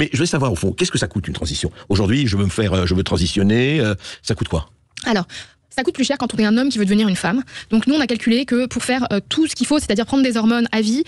Mais je veux savoir, au fond, qu'est-ce que ça coûte une transition? Aujourd'hui, je veux transitionner, ça coûte quoi? Alors, ça coûte plus cher quand on est un homme qui veut devenir une femme. Donc nous, on a calculé que pour faire tout ce qu'il faut, c'est-à-dire prendre des hormones à vie,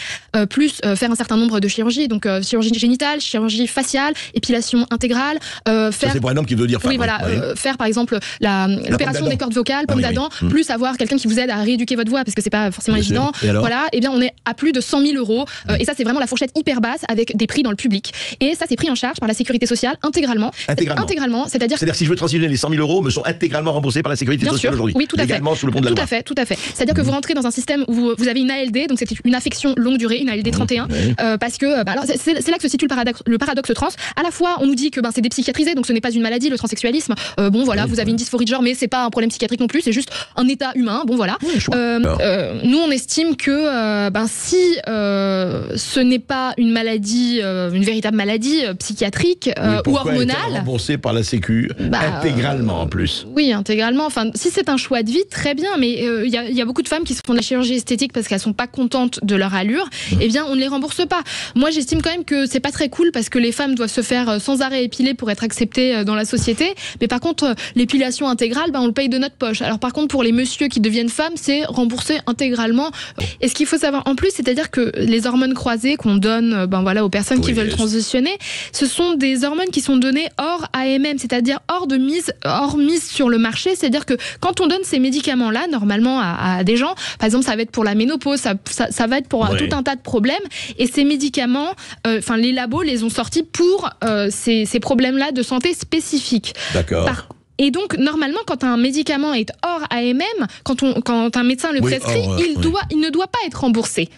plus faire un certain nombre de chirurgies, donc chirurgie génitale, chirurgie faciale, épilation intégrale, Ça, c'est pour un homme qui veut dire femme. oui, voilà, faire par exemple l'opération des cordes vocales, pomme d'Adam, oui. plus avoir quelqu'un qui vous aide à rééduquer votre voix, parce que c'est pas forcément Bien sûr. évident. Et alors Voilà, et bien on est à plus de 100 000 euros, et ça c'est vraiment la fourchette hyper basse avec des prix dans le public. Et ça c'est pris en charge par la sécurité sociale intégralement. Intégralement. C'est-à-dire C'est-à-dire si je veux transitionner, les 100 000 euros me sont intégralement remboursés par la sécurité sociale aujourd'hui. Oui, tout à fait. Légalement sous le pont de la loi. Tout à fait. C'est-à-dire que vous rentrez dans un système où vous avez une ALD, donc c'est une affection longue durée, une ALD 31, parce que alors c'est là que se situe le paradoxe trans. À la fois, on nous dit que c'est dépsychiatrisé, donc ce n'est pas une maladie, le transsexualisme. Vous avez une dysphorie de genre, mais c'est pas un problème psychiatrique non plus, c'est juste un état humain. Bon, voilà. Nous, on estime que si ce n'est pas une maladie, une véritable maladie psychiatrique ou hormonale, remboursé par la Sécu intégralement en plus. Oui, intégralement. Enfin, si c'est un choix de vie, très bien, mais il y a beaucoup de femmes qui se font de la chirurgie esthétique parce qu'elles sont pas contentes de leur allure. Eh bien, on ne les rembourse pas. Moi, j'estime quand même que c'est pas très cool parce que les femmes doivent se faire sans arrêt épiler pour être acceptées dans la société. Mais par contre, l'épilation intégrale, on le paye de notre poche. Alors par contre, pour les messieurs qui deviennent femmes, c'est remboursé intégralement. Et ce qu'il faut savoir en plus, c'est-à-dire que les hormones croisées qu'on donne, aux personnes qui veulent transitionner, ce sont des hormones qui sont données hors AMM, c'est-à-dire hors mise sur le marché. C'est-à-dire que quand on donne ces médicaments-là, normalement à des gens, par exemple, ça va être pour la ménopause, ça va être pour tout un tas de problèmes. Et ces médicaments, les labos les ont sortis pour ces problèmes-là de santé spécifiques. D'accord. Et donc, normalement, quand un médicament est hors AMM, quand un médecin le prescrit, il ne doit pas être remboursé.